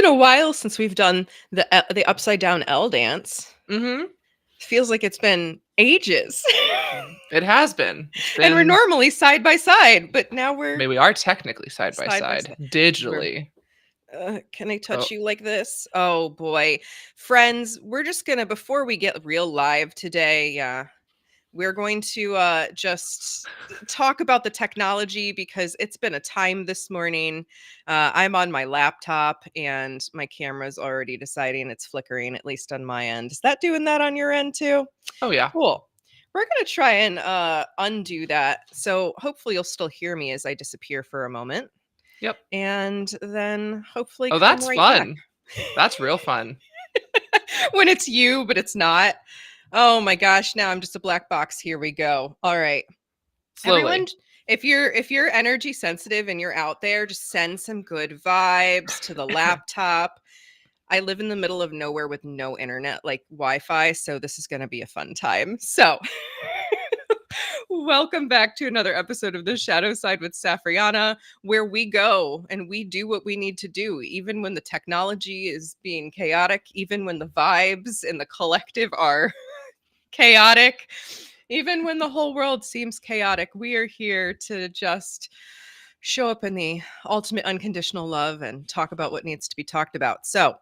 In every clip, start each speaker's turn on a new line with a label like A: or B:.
A: been a while since we've done the upside down L dance.
B: Mm-hmm.
A: Feels like it's been ages.
B: It has been. It's
A: And we're
B: been.
A: normally side by side, but now
B: I
A: we're
B: mean, we are technically side by
A: side by
B: side
A: side. We're
B: digitally.
A: can I
B: Oh,
A: touch you like this? Oh boy. Friends, we're just gonna before we get real live today, we're going to just talk about the technology because it's been a time this morning. I'm on my laptop and my camera's already deciding it's flickering, at least on my end. Is that doing that on your end too?
B: oh yeah.
A: Cool. We're going to try and undo that. So hopefully you'll still hear me as I disappear for a moment.
B: Yep.
A: And then hopefully
B: Oh,
A: come
B: that's
A: right back.
B: fun. That's real fun.
A: When it's you, but it's not. Oh my gosh, now I'm just a black box. Here we go. All right. Everyone,
B: Slowly.
A: if you're energy sensitive and you're out there, just send some good vibes to the laptop. I live in the middle of nowhere with no internet, like Wi-Fi, so this is going to be a fun time. So, welcome back to another episode of The Shadow Side with Safrianna, where we go and we do what we need to do, even when the technology is being chaotic, even when the vibes and the collective are chaotic, even when the whole world seems chaotic. We are here to just show up in the ultimate unconditional love and talk about what needs to be talked about. So,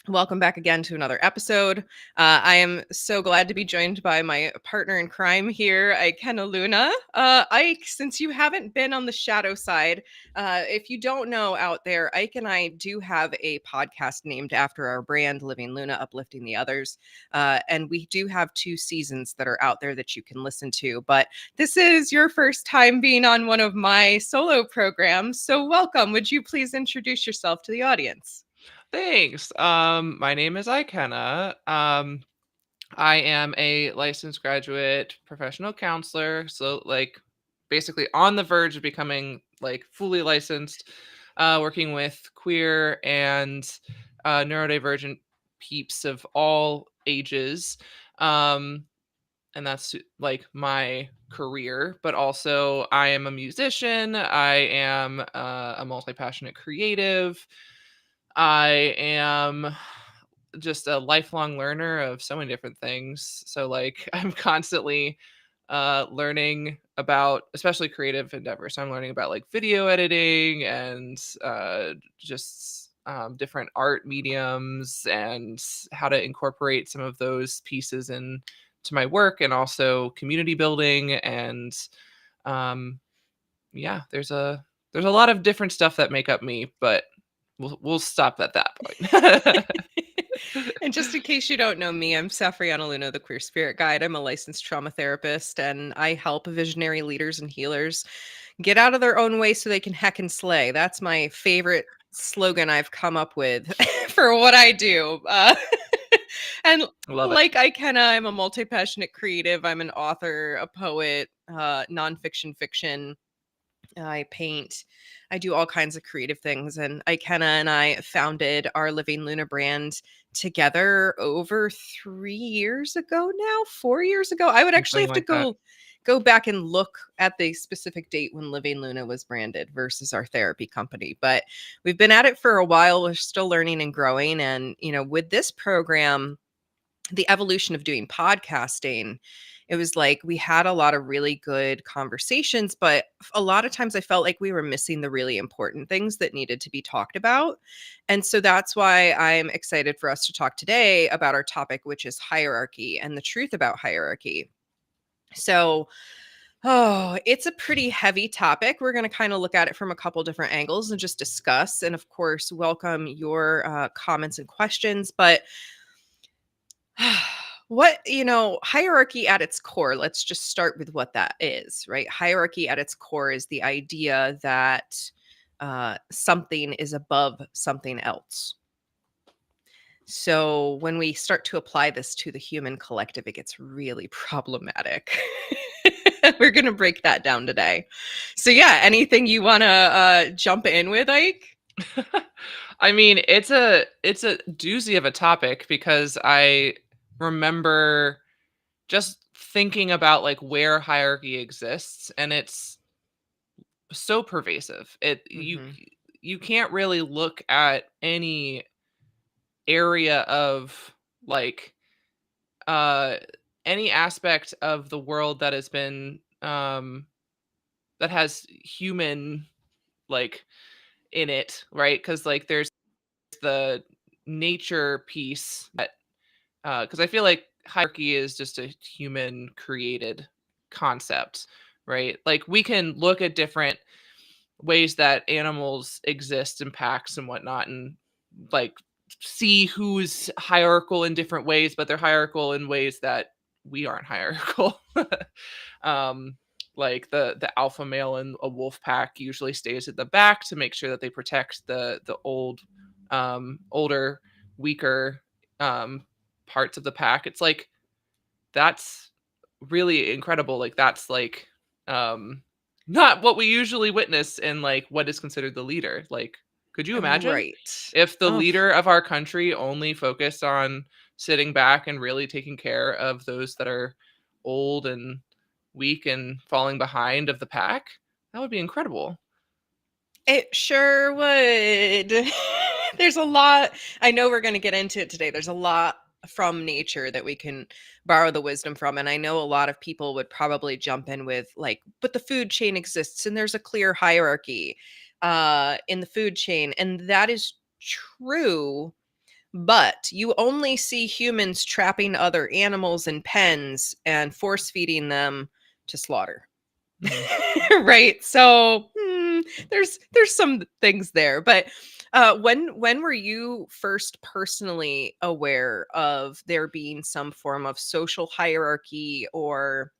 A: welcome back again to another episode. I am so glad to be joined by my partner in crime here, Ikenna Luna. Ike, since you haven't been on the shadow side, if you don't know out there, Ike and I do have a podcast named after our brand, Living Luna, Uplifting the Others. And we do have 2 seasons that are out there that you can listen to. But this is your first time being on one of my solo programs. So welcome. Would you please introduce yourself to the audience?
B: Thanks. My name is Ikenna. I am a licensed graduate professional counselor, so like basically on the verge of becoming like fully licensed, working with queer and neurodivergent peeps of all ages. Um, and that's like my career, but also I am a musician. I am a multi-passionate creative. I am just a lifelong learner of so many different things. So like I'm constantly learning about especially creative endeavors. So I'm learning about like video editing and just different art mediums and how to incorporate some of those pieces into my work, and also community building. And um yeah, there's a lot of different stuff that make up me, but we'll stop at that point.
A: And just in case you don't know me, I'm Safrianna Luna, the Queer Spirit Guide. I'm a licensed trauma therapist, and I help visionary leaders and healers get out of their own way so they can heck and slay. That's my favorite slogan I've come up with for what I do. And
B: Love it.
A: like Ikenna, I'm a multi-passionate creative. I'm an author, a poet, nonfiction, fiction. I paint. I do all kinds of creative things. And Ikenna and I founded our Living Luna brand together over 3 years ago now, 4 years ago. I would actually
B: Something
A: have to
B: like that.
A: go back and look at the specific date when Living Luna was branded versus our therapy company. But we've been at it for a while. We're still learning and growing. And, with this program, the evolution of doing podcasting, it was like we had a lot of really good conversations, but a lot of times I felt like we were missing the really important things that needed to be talked about. And so that's why I'm excited for us to talk today about our topic, which is hierarchy and the truth about hierarchy. So, it's a pretty heavy topic. We're going to kind of look at it from a couple different angles and just discuss, and of course, welcome your comments and questions. But hierarchy at its core, let's just start with what that is, right? Hierarchy at its core is the idea that something is above something else. So when we start to apply this to the human collective, it gets really problematic. We're going to break that down today. So yeah, anything you want to jump in with, Ike?
B: I mean, it's a doozy of a topic because I remember just thinking about like where hierarchy exists, and it's so pervasive. It you
A: Mm-hmm.
B: you can't really look at any area of like uh any aspect of the world that has been that has human like in it, right? Because like there's the nature piece that because I feel like hierarchy is just a human created concept, right? Like we can look at different ways that animals exist in packs and whatnot, and like see who's hierarchical in different ways, but they're hierarchical in ways that we aren't hierarchical. um, like the alpha male in a wolf pack usually stays at the back to make sure that they protect the older, weaker um, parts of the pack. It's like that's really incredible. Like that's like um not what we usually witness in like what is considered the leader. Like, could you imagine
A: Right.
B: if the
A: Oh,
B: leader of our country only focused on sitting back and really taking care of those that are old and weak and falling behind of the pack? That would be incredible.
A: it sure would. There's a lot. I know we're going to get into it today. There's a lot from nature that we can borrow the wisdom from. And I know a lot of people would probably jump in with, like, but the food chain exists and there's a clear hierarchy in the food chain. And that is true. But you only see humans trapping other animals in pens and force feeding them to slaughter.
B: Mhm.
A: Right, so there's some things there, but when were you first personally aware of there being some form of social hierarchy, or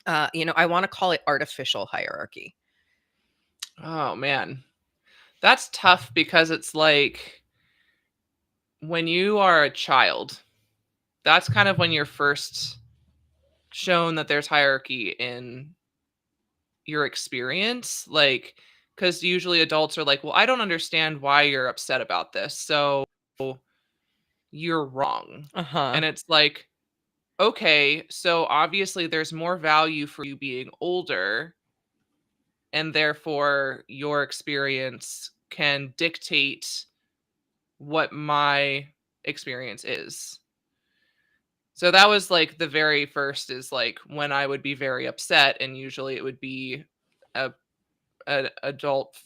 A: I want to call it artificial hierarchy?
B: Oh man. That's tough because it's like when you are a child, that's kind of when you're first shown that there's hierarchy in your experience. Like, because usually adults are like, well, I don't understand why you're upset about this. So you're wrong.
A: Uh-huh.
B: And it's like, okay, so obviously there's more value for you being older, and therefore your experience can dictate what my experience is. So that was like the very first is like when I would be very upset, and usually it would be a an adult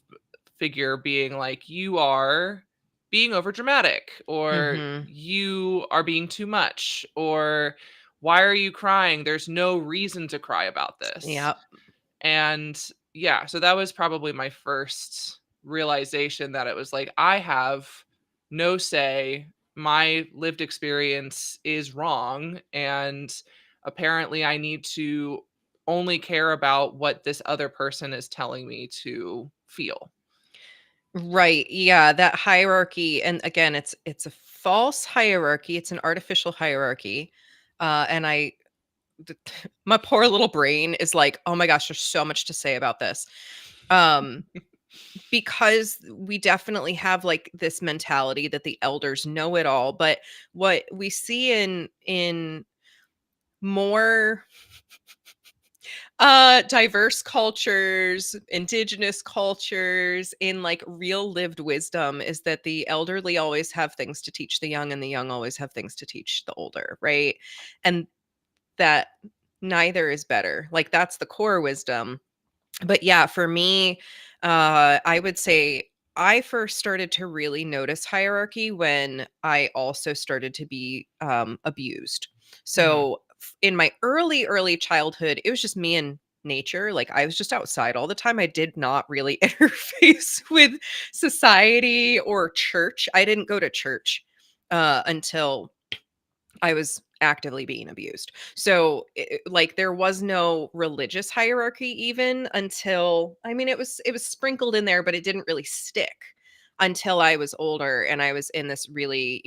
B: figure being like, you are being over dramatic, or
A: Mhm.
B: you are being too much, or why are you crying? There's no reason to cry about this.
A: Yep.
B: And yeah, so that was probably my first realization that it was like, I have no say. My lived experience is wrong. And apparently, I need to only care about what this other person is telling me to feel.
A: Right. Yeah, that hierarchy, and again, it's a false hierarchy, it's an artificial hierarchy. And my poor little brain is like, "Oh my gosh, there's so much to say about this." Um because we definitely have like this mentality that the elders know it all, but what we see in more diverse cultures, indigenous cultures, in like real lived wisdom, is that the elderly always have things to teach the young and the young always have things to teach the older, right? And that neither is better. Like that's the core wisdom. But yeah, for me, I would say I first started to really notice hierarchy when I also started to be abused.
B: Mhm.
A: So in my early childhood, it was just me and nature. Like I was just outside all the time. I did not really interface with society or church. I didn't go to church until I was actively being abused. So, like, there was no religious hierarchy even until, I mean, it was sprinkled in there, but it didn't really stick until I was older and I was in this really,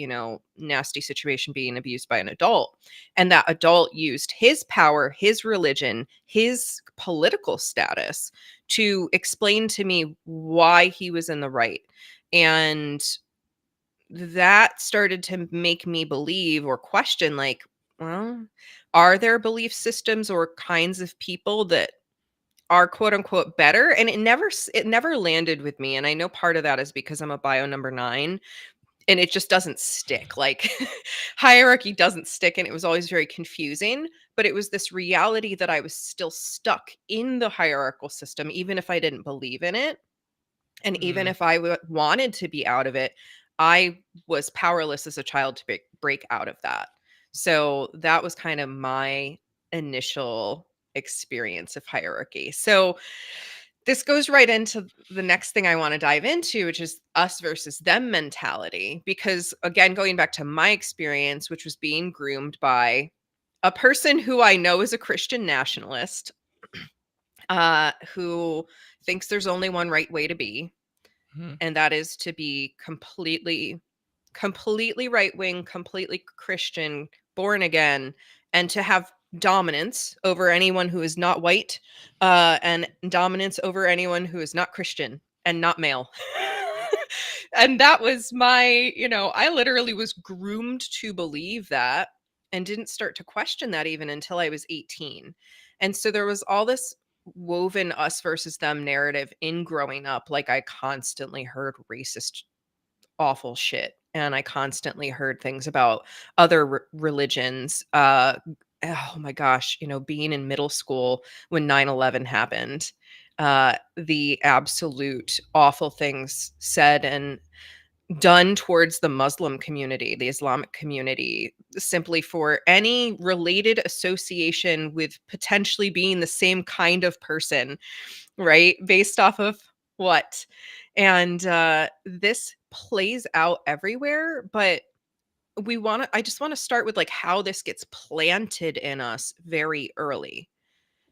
A: nasty situation being abused by an adult. And that adult used his power, his religion, his political status to explain to me why he was in the right. And that started to make me believe or question, like, well, are there belief systems or kinds of people that are quote unquote better, and it never landed with me. And I know part of that is because I'm a bio number 9, and it just doesn't stick. Like hierarchy doesn't stick, and it was always very confusing. But it was this reality that I was still stuck in the hierarchical system, even if I didn't believe in it. And even
B: Mm,
A: if I wanted to be out of it, I was powerless as a child to break out of that. So that was kind of my initial experience of hierarchy. So this goes right into the next thing I want to dive into, which is us versus them mentality. Because again, going back to my experience, which was being groomed by a person who I know is a Christian nationalist, who thinks there's only one right way to be,
B: mhm,
A: and that is to be completely right wing, completely Christian, born again, and to have dominance over anyone who is not white, and dominance over anyone who is not Christian and not male. And that was I literally was groomed to believe that, and didn't start to question that even until I was 18. And so there was all this woven us versus them narrative in growing up. Like, I constantly heard racist awful shit, and I constantly heard things about other religions. Oh my gosh, being in middle school when 9/11 happened, the absolute awful things said and done towards the Muslim community, the Islamic community, simply for any related association with potentially being the same kind of person, right? Based off of what? And this plays out everywhere, but I just want to start with like how this gets planted in us very early.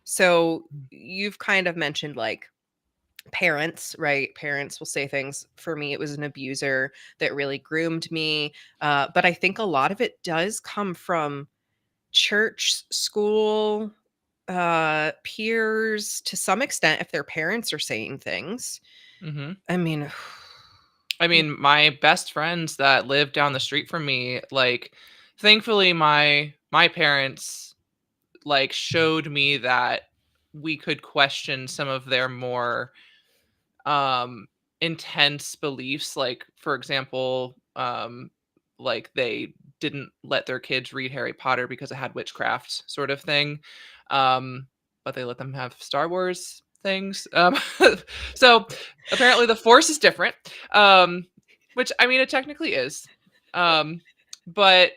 A: So
B: mm,
A: you've kind of mentioned like parents, right? Parents will say things. For me, it was an abuser that really groomed me. But I think a lot of it does come from church, school, peers to some extent, if their parents are saying things.
B: mhm.
A: I mean,
B: I mean, my best friends that live down the street from me, like, thankfully, my parents, like, showed me that we could question some of their more um intense beliefs, like for example, like they didn't let their kids read Harry Potter because it had witchcraft sort of thing, but they let them have Star Wars things. So apparently the Force is different, which I mean it technically is, um but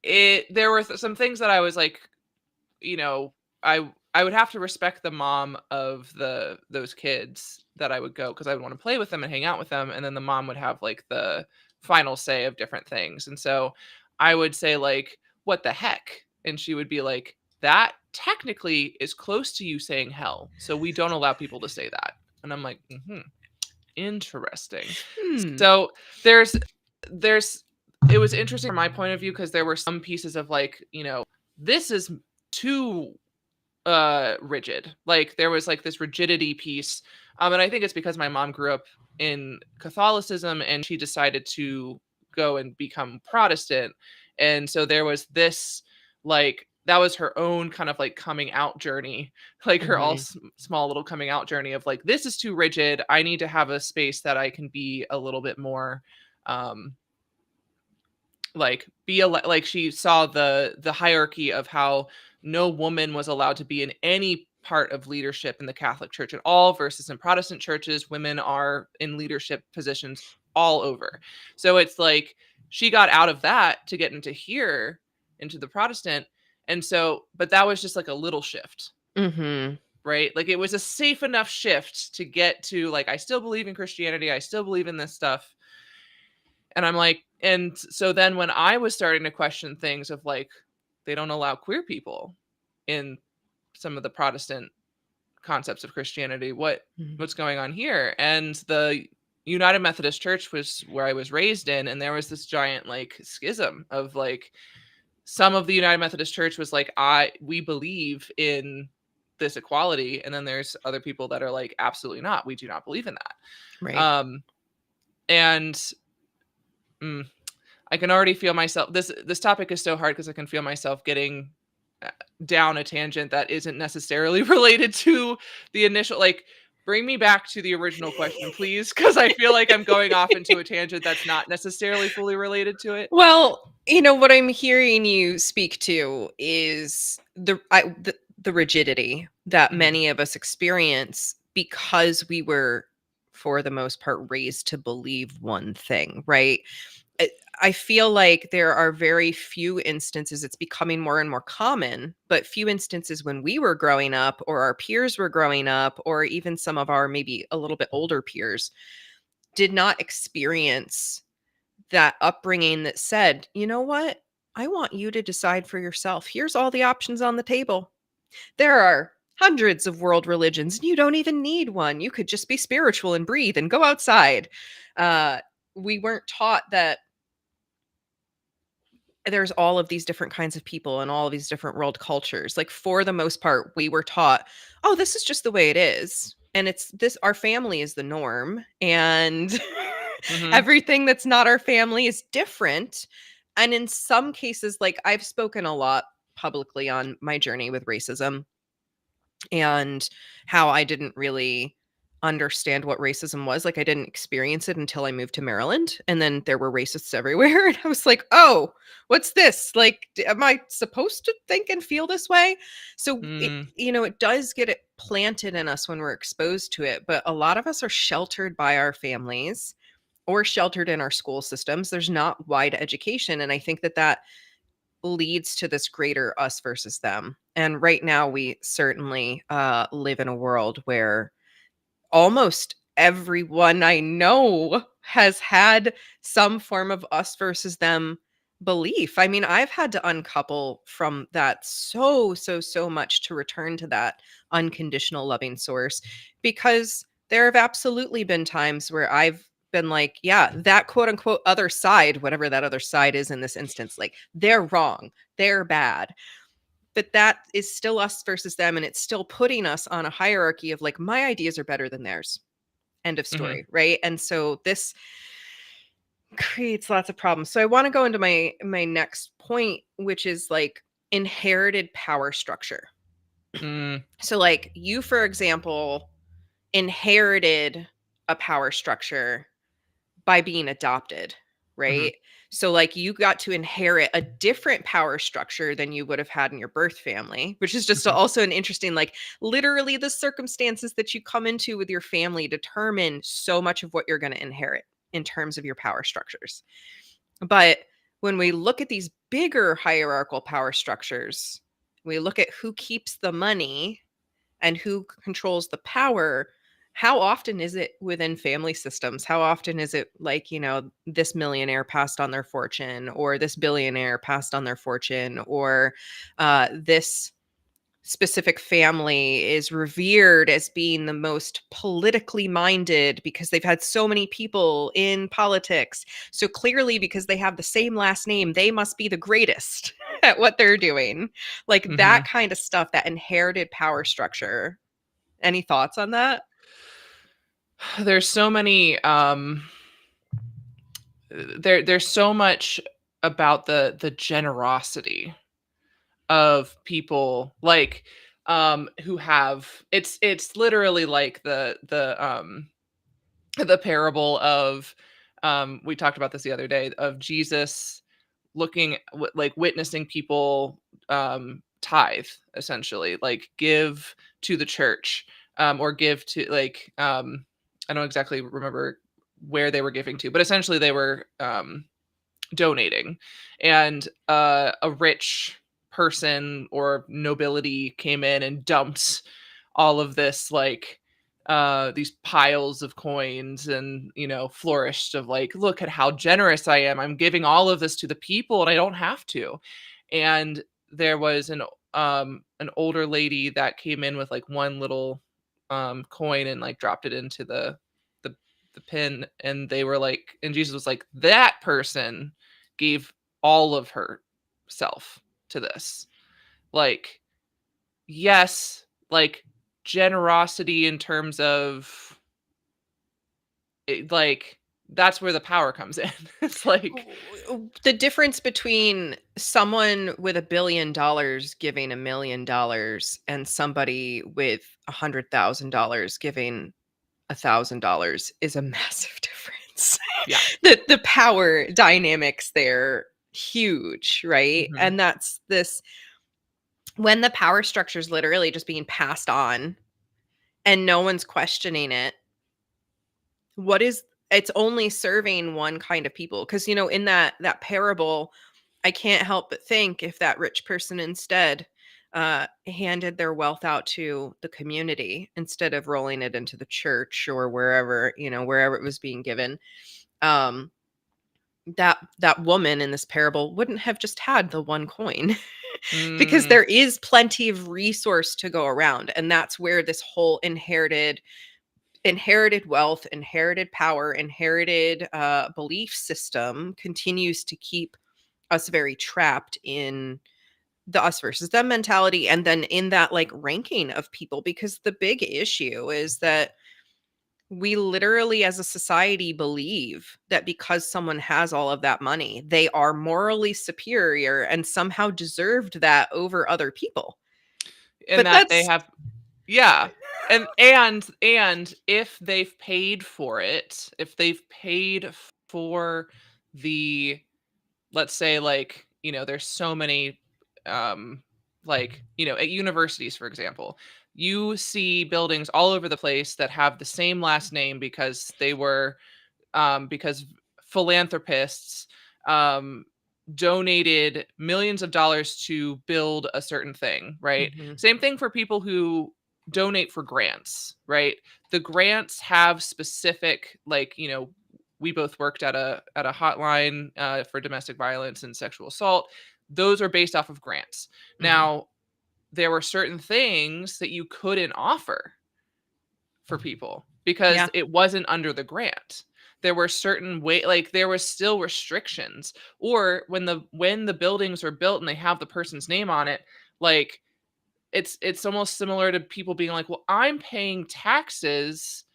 B: it there were some things that I was like, you know, I would have to respect the mom of those kids that I would go, because I would want to play with them and hang out with them, and then the mom would have like the final say of different things. And so I would say like, "What the heck?" And she would be like, "That technically is close to you saying hell. So we don't allow people to say that." And I'm like, "Mhm, interesting."
A: hmm.
B: So there's it was interesting from my point of view, because there were some pieces of like, this is too rigid. Like there was like this rigidity piece. And I think it's because my mom grew up in Catholicism and she decided to go and become Protestant. And so there was this, like, that was her own kind of like coming out journey, like her
A: Hmm.
B: small little coming out journey of like, this is too rigid. I need to have a space that I can be a little bit more um like be a like she saw the hierarchy of how no woman was allowed to be in any part of leadership in the Catholic Church at all, versus in Protestant churches women are in leadership positions all over. So it's like she got out of that to get into here, into the Protestant. And so but that was just like a little shift,
A: Hmm.
B: right? Like it was a safe enough shift to get to like, I still believe in Christianity, I still believe in this stuff. And I'm like, and so then when I was starting to question things of like, they don't allow queer people in some of the Protestant concepts of Christianity, what's going on here? And the United Methodist Church was where I was raised in, and there was this giant like schism of like, some of the United Methodist Church was like, we believe in this equality, and then there's other people that are like, absolutely not, we do not believe in that.
A: Right.
B: And I can already feel myself, this topic is so hard because I can feel myself getting down a tangent that isn't necessarily related to the initial, like, bring me back to the original question, please, because I feel like I'm going off into a tangent that's not necessarily fully related to it.
A: Well, what I'm hearing you speak to is the rigidity that
B: Mhm.
A: many of us experience because we were, for the most part, raised to believe one thing, right? I I feel like there are very few instances, it's becoming more and more common, but few instances when we were growing up or our peers were growing up or even some of our maybe a little bit older peers did not experience that upbringing that said, "You know what? I want you to decide for yourself. Here's all the options on the table. There are hundreds of world religions, and you don't even need one. You could just be spiritual and breathe and go outside." Uh, we weren't taught that there's all of these different kinds of people and all of these different world cultures. Like, for the most part, we were taught, "Oh, this is just the way it is. And it's this, our family is the norm. And
B: Mhm.
A: everything that's not our family is different." And in some cases, like, I've spoken a lot publicly on my journey with racism and how I didn't really understand what racism was. Like, I didn't experience it until I moved to Maryland, and then there were racists everywhere, and I was like, "Oh, what's this? Like, am I supposed to think and feel this way?" So it,
B: Mm.
A: it does get it planted in us when we're exposed to it, but a lot of us are sheltered by our families or sheltered in our school systems. There's not wide education, and I think that that leads to this greater us versus them. And right now, we certainly live in a world where almost everyone I know has had some form of us versus them belief. I mean, I've had to uncouple from that so much to return to that unconditional loving source, because there have absolutely been times where I've been like, yeah, that quote unquote other side, whatever that other side is in this instance, like, they're wrong, they're bad. But that is still us versus them. And it's still putting us on a hierarchy of like, my ideas are better than theirs. End of
B: Mhm.
A: story. Right. And so this creates lots of problems. So I want to go into my next point, which is like inherited power structure.
B: Mm.
A: So, like, you, for example, inherited a power structure by being adopted,
B: Mhm.
A: right? So, like, you got to inherit a different power structure than you would have had in your birth family, which is just
B: Mhm.
A: also an interesting, like, literally the circumstances that you come into with your family determine so much of what you're going to inherit in terms of your power structures. But when we look at these bigger hierarchical power structures, we look at who keeps the money and who controls the power. How often is it within family systems? How often is it like, this millionaire passed on their fortune, or this billionaire passed on their fortune, or this specific family is revered as being the most politically minded because they've had so many people in politics. So clearly, because they have the same last name, they must be the greatest at what they're doing. Like, that
B: Mhm.
A: kind of stuff, that inherited power structure. Any thoughts on that?
B: There's so many, there's so much about the generosity of people, like, who have, it's literally like the parable of, we talked about this the other day, of Jesus looking like witnessing people tithe, essentially, like give to the church, or give to, like, I don't exactly remember where they were giving to, but essentially they were donating. And a rich person or nobility came in and dumped all of this, like, these piles of coins, and flourished of, like, look at how generous I am, I'm giving all of this to the people and I don't have to. And there was an older lady that came in with, like, one little coin, and, like, dropped it into the the pin, and they were like, and Jesus was like, that person gave all of herself to this. Like, yes, like, generosity in terms of it, like, that's where the power comes in. It's like,
A: The difference between someone with $1 billion giving $1 million and somebody with $100,000 giving $1,000 is a massive difference.
B: yeah.
A: The power dynamics there huge, right?
B: Hmm.
A: And that's this, when the power structure is literally just being passed on and no one's questioning it, what is, it's only serving one kind of people. Because in that parable, I can't help but think if that rich person instead handed their wealth out to the community instead of rolling it into the church or wherever it was being given, um, that woman in this parable wouldn't have just had the one coin. Because
B: Mm,
A: there is plenty of resource to go around, and that's where this whole inherited wealth, inherited power, inherited belief system continues to keep us very trapped in the us versus them mentality, and then in that like ranking of people, because the big issue is that we literally as a society believe that because someone has all of that money, they are morally superior and somehow deserved that over other people.
B: and
A: But
B: that they
A: that's
B: have, yeah. And if they've paid for it, if they've paid for the, let's say, like, there's so many, like, at universities, for example, you see buildings all over the place that have the same last name because philanthropists um, donated millions of dollars to build a certain thing, right?
A: Mhm,
B: Same thing for people who donate for grants, right? The grants have specific, like, we both worked at a hotline for domestic violence and sexual assault. Those are based off of grants.
A: mhm.
B: Now, there were certain things that you couldn't offer for people because
A: Yeah.
B: it wasn't under the grant. There were certain way, like, there was still restrictions. Or when the buildings are built and they have the person's name on it, like, it's almost similar to people being like, well, I'm paying taxes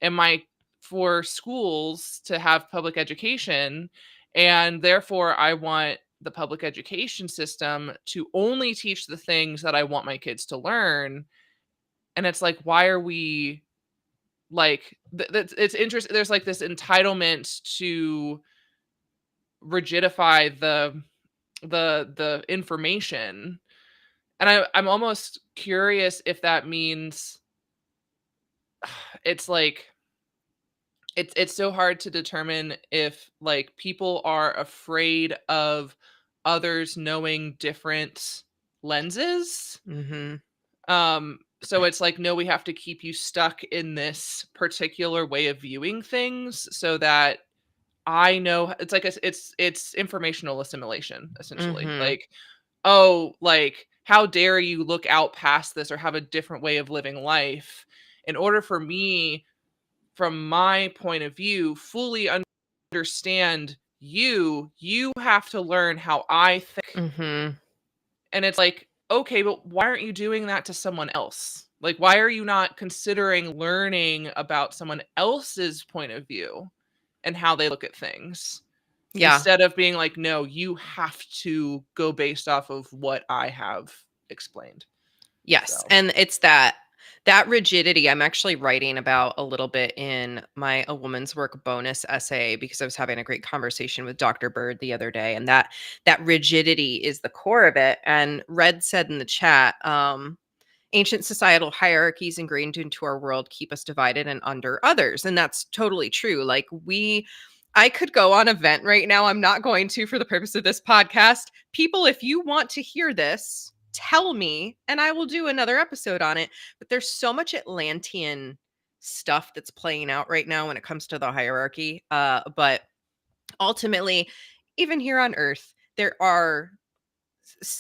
B: and my for schools to have public education, and therefore I want the public education system to only teach the things that I want my kids to learn. And it's like, why are we, like, that's, it's interesting, there's like this entitlement to rigidify the information. And I'm almost curious if that means, it's like, it's so hard to determine if, like, people are afraid of others knowing different lenses.
A: Mhm.
B: So it's like, no, we have to keep you stuck in this particular way of viewing things so that I know, it's like it's informational assimilation, essentially.
A: Mhm.
B: Like, oh, like, how dare you look out past this or have a different way of living life? In order for me, from my point of view, fully understand you, you have to learn how I think.
A: Mhm.
B: And it's like, okay, but why aren't you doing that to someone else? Like, why are you not considering learning about someone else's point of view and how they look at things?
A: Yeah.
B: Instead of being like, no, you have to go based off of what I have explained.
A: Yes,
B: So,
A: and it's that rigidity I'm actually writing about a little bit in my A Woman's Work bonus essay, because I was having a great conversation with Dr. Bird the other day, and that rigidity is the core of it. And Red said in the chat, ancient societal hierarchies ingrained into our world keep us divided and under others. And that's totally true. Like, I could go on a vent right now. I'm not going to for the purpose of this podcast. People, if you want to hear this, tell me and I will do another episode on it. But there's so much Atlantean stuff that's playing out right now when it comes to the hierarchy. But ultimately, even here on Earth,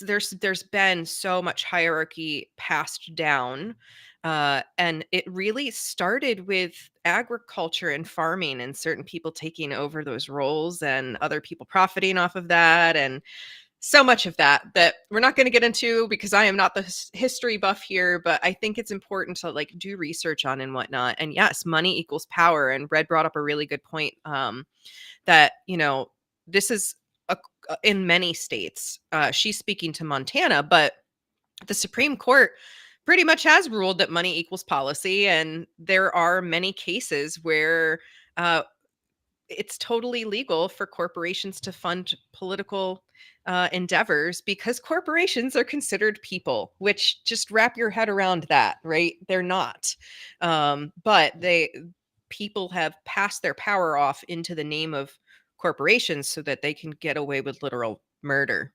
A: there's been so much hierarchy passed down, and it really started with agriculture and farming and certain people taking over those roles and other people profiting off of that. And So much of that that we're not going to get into because I am not the history buff here, but I think it's important to like do research on and whatnot. And yes, money equals power. And Red brought up a really good point, that, this is a, in many states. She's speaking to Montana, but the Supreme Court pretty much has ruled that money equals policy. And there are many cases where uh, it's totally legal for corporations to fund political endeavors because corporations are considered people, which just wrap your head around that, right? They're not. But people have passed their power off into the name of corporations so that they can get away with literal murder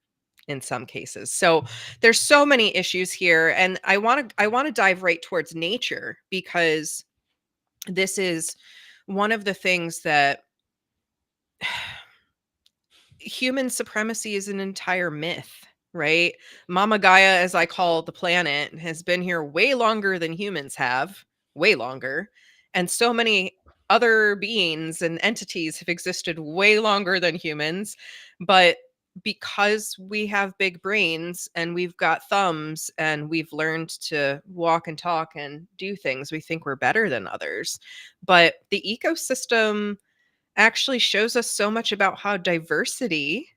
A: in some cases. So there's so many issues here, and I want to dive right towards nature because this is one of the things that human supremacy is an entire myth, right? Mama Gaia, as I call the planet, has been here way longer than humans have, way longer. And so many other beings and entities have existed way longer than humans. But because we have big brains and we've got thumbs and we've learned to walk and talk and do things, we think we're better than others. But the ecosystem actually shows us so much about how diversity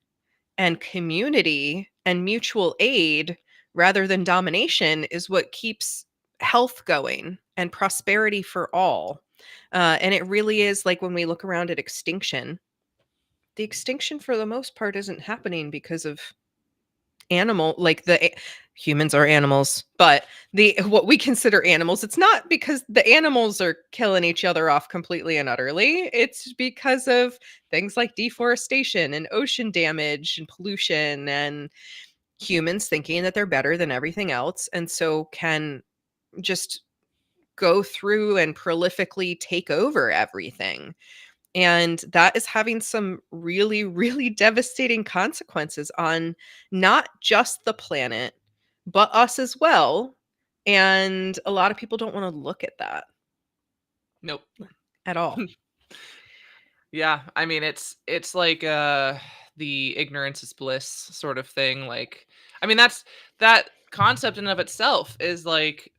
A: and community and mutual aid rather than domination is what keeps health going and prosperity for all. And it really is like when we look around at extinction, the extinction for the most part isn't happening because of humans are animals, but the what we consider animals, it's not because the animals are killing each other off completely and utterly. It's because of things like deforestation and ocean damage and pollution and humans thinking that they're better than everything else and so can just go through and prolifically take over everything. And that is having some really, really devastating consequences on not just the planet, but us as well. And a lot of people don't want to look at that
B: Nope.
A: at all.
B: Yeah, I mean it's like the ignorance is bliss sort of thing. Like, I mean that concept in and of itself is like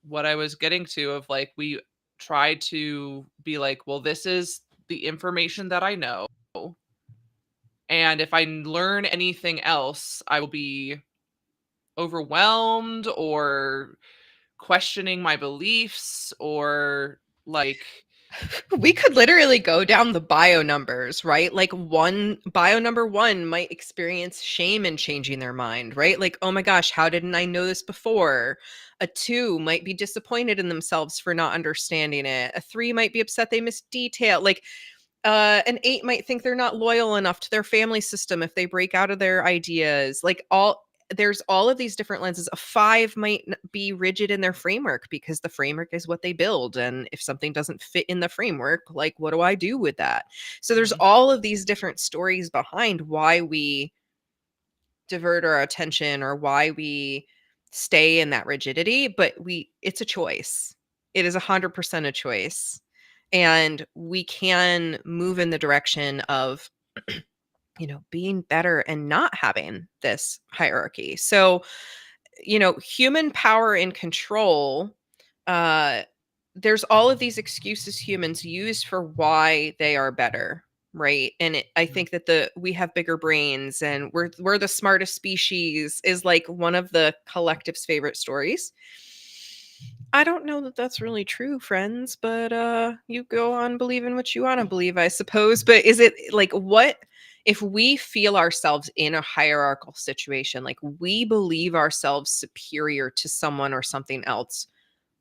B: what I was getting to, of like we try to be like, well, this is the information that I know, and if I learn anything else, I will be overwhelmed or questioning my beliefs, or like,
A: We could literally go down the bio numbers, right? Like one bio number one might experience shame in changing their mind, right? Like, oh my gosh, how didn't I know this before? A two might be disappointed in themselves for not understanding it. A three might be upset they missed detail. Like, an eight might think they're not loyal enough to their family system if they break out of their ideas. Like there's all of these different lenses. A five might be rigid in their framework because the framework is what they build. And if something doesn't fit in the framework, like what do I do with that? So there's
B: mhm,
A: all of these different stories behind why we divert our attention or why we stay in that rigidity, but it's a choice. It is 100% a choice. And we can move in the direction of being better and not having this hierarchy. So, human power and control, uh there's all of these excuses humans use for why they are better, right? And I
B: mhm.
A: think that we have bigger brains and we're the smartest species is like one of the collective's favorite stories. I don't know that that's really true, friends, but you go on believing what you want to believe, I suppose. But is it like what if we feel ourselves in a hierarchical situation, like we believe ourselves superior to someone or something else?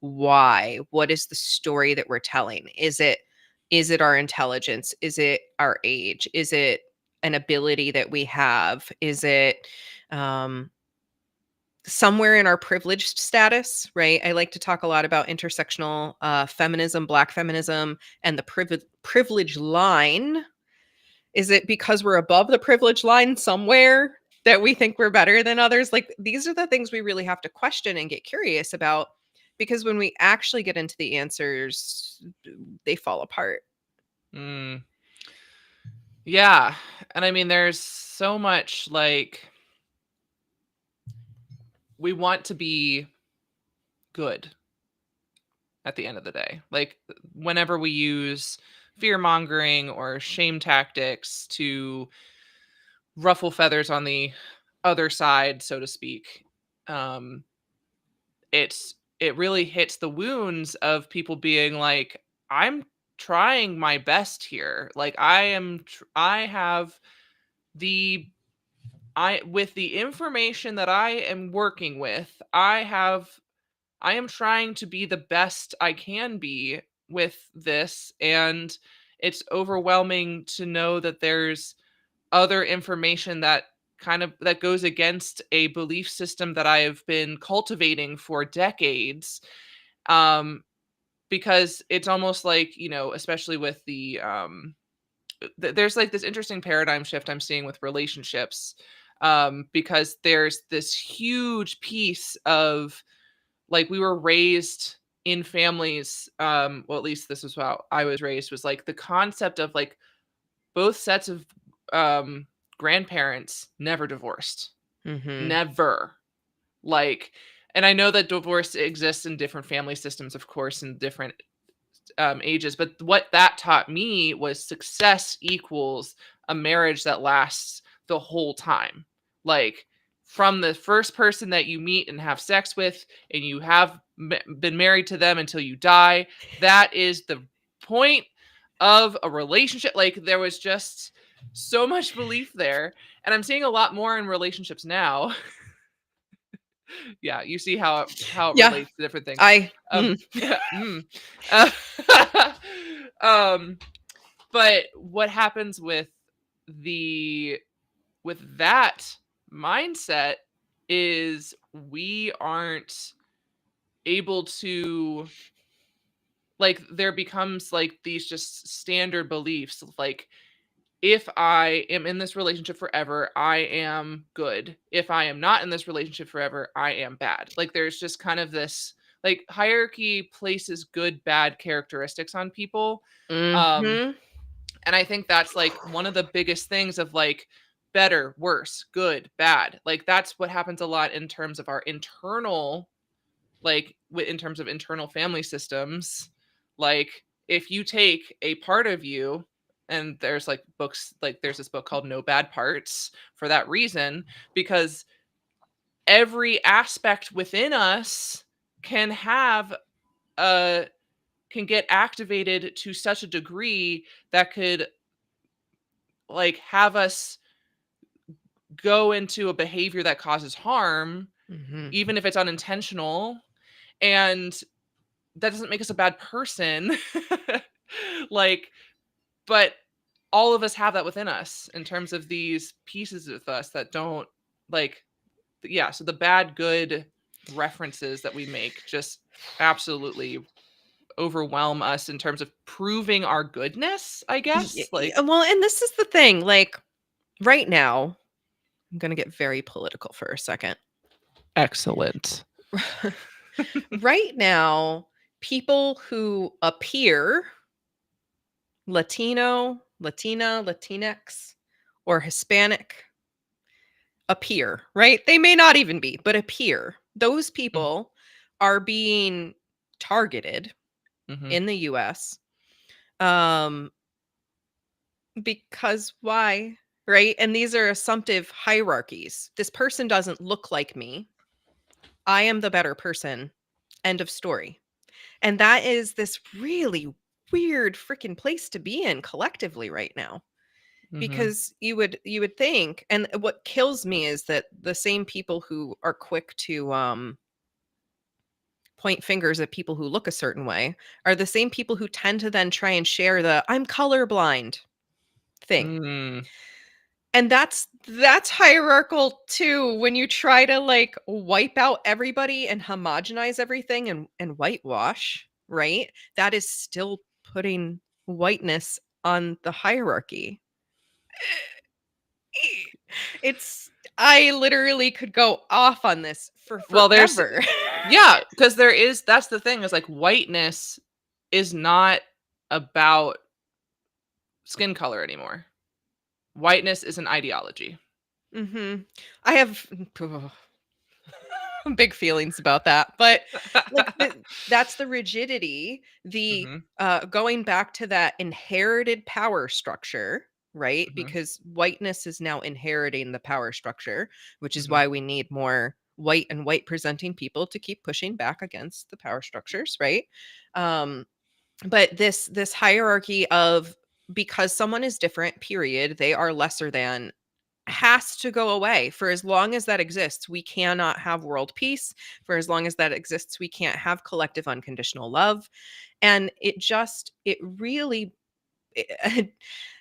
A: Why? What is the story that we're telling? Is it our intelligence? Is it our age? Is it an ability that we have? Is it um somewhere in our privileged status, right? I like to talk a lot about intersectional feminism, black feminism, and the privilege line. Is it because we're above the privilege line somewhere that we think we're better than others? Like these are the things we really have to question and get curious about because when we actually get into the answers, they fall apart.
B: Mm, yeah, and I mean there's so much like we want to be good at the end of the day. Like whenever we use fear mongering or shame tactics to ruffle feathers on the other side, so to speak, um, it really hits the wounds of people being like, I'm trying my best here. Like I have the I with the information that I am working with, I am trying to be the best I can be with this, and it's overwhelming to know that there's other information that that goes against a belief system that I have been cultivating for decades. Um, because it's almost like, especially with there's like this interesting paradigm shift I'm seeing with relationships. Because there's this huge piece of like we were raised in families, well, at least this is how I was raised, was like the concept of like both sets of um grandparents never divorced.
A: Mm-hmm.
B: Never. Like, and I know that divorce exists in different family systems, of course, in different ages, but what that taught me was success equals a marriage that lasts the whole time. Like, from the first person that you meet and have sex with, and you have been married to them until you die, that is the point of a relationship. Like, there was just so much belief there, and I'm seeing a lot more in relationships now. Yeah, you see how it
A: Yeah,
B: relates to different things.
A: I.
B: Yeah, uh, um, but what happens the with that mindset is we aren't able to, like, there becomes like these just standard beliefs, like, if I am in this relationship forever, I am good. If I am not in this relationship forever, I am bad. Like there's just kind of this, like, hierarchy places good, bad characteristics on people. Um,
A: Mm-hmm.
B: and I think that's like one of the biggest things of like better, worse, good, bad. Like that's what happens a lot in terms of our internal, like in terms of internal family systems. Like if you take a part of you, and there's like books, like there's this book called No Bad Parts for that reason, because every aspect within us can have a can get activated to such a degree that could like have us go into a behavior that causes harm,
A: Mm-hmm.
B: even if it's unintentional. And that doesn't make us a bad person. Like, but all of us have that within us in terms of these pieces of us that don't, like, yeah, so the bad good references that we make just absolutely overwhelm us in terms of proving our goodness, I guess. Like,
A: Well, and this is the thing. Like right now, I'm gonna get very political for a second.
B: excellent.
A: Right now, people who appear Latino, Latina, Latinx, or Hispanic appear, right? They may not even be, but appear. Those people are being targeted
B: Mm-hmm.
A: in the US. Um, because why? Right? And these are assumptive hierarchies. This person doesn't look like me. I am the better person. End of story. And that is this really weird freaking place to be in collectively right now.
B: Mm-hmm.
A: Because you would think, and what kills me is that the same people who are quick to point fingers at people who look a certain way are the same people who tend to then try and share the I'm colorblind thing.
B: Mm.
A: And that's hierarchical too, when you try to like wipe out everybody and homogenize everything and whitewash, right? That is still putting whiteness on the hierarchy. It's I literally could go off on this for
B: Well, there's
A: forever.
B: yeah, because that's the thing, is like whiteness is not about skin color anymore. Whiteness is an ideology.
A: Mhm. I have Big feelings about that. But like that's the rigidity, the
B: Mhm,
A: going back to that inherited power structure, right?
B: mhm,
A: Because whiteness is now inheriting the power structure, which is
B: mhm,
A: why we need more white and white presenting people to keep pushing back against the power structures, right? Um, but this hierarchy of, because someone is different, period, they are lesser than, has to go away. For as long as that exists, we cannot have world peace. For as long as that exists, we can't have collective unconditional love. And it really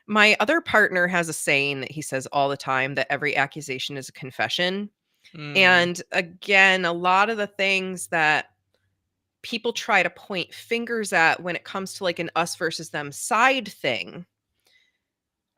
A: my other partner has a saying that he says all the time, that every accusation is a confession.
B: mm,
A: And again, a lot of the things that people try to point fingers at when it comes to like an us versus them side thing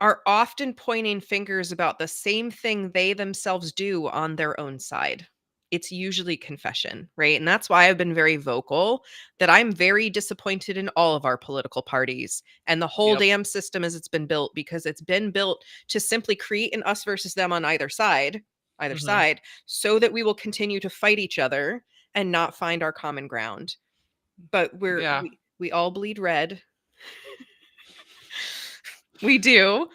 A: are often pointing fingers about the same thing they themselves do on their own side. It's usually confession, right? And that's why I've been very vocal that I'm very disappointed in all of our political parties and the whole
B: yep,
A: damn system as it's been built, because it's been built to simply create an us versus them on either
B: mhm,
A: side, so that we will continue to fight each other and not find our common ground. But
B: yeah.
A: we all bleed red. We do.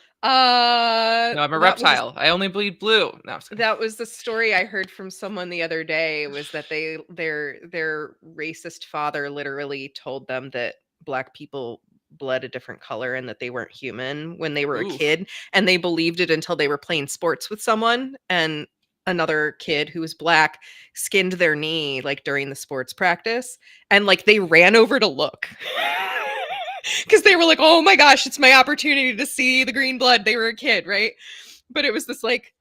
B: No, I'm a
A: That was
B: reptile. I only bleed blue. No, I'm just kidding.
A: that was the story I heard from someone the other day, was that their racist father literally told them that black people bled a different color and that they weren't human when they were a
B: Oof.
A: kid, and they believed it until they were playing sports with someone, and another kid who was black skinned their knee like during the sports practice, and like they ran over to look. Because they were like, oh my gosh, it's my opportunity to see the green blood. They were a kid, right? But it was this like,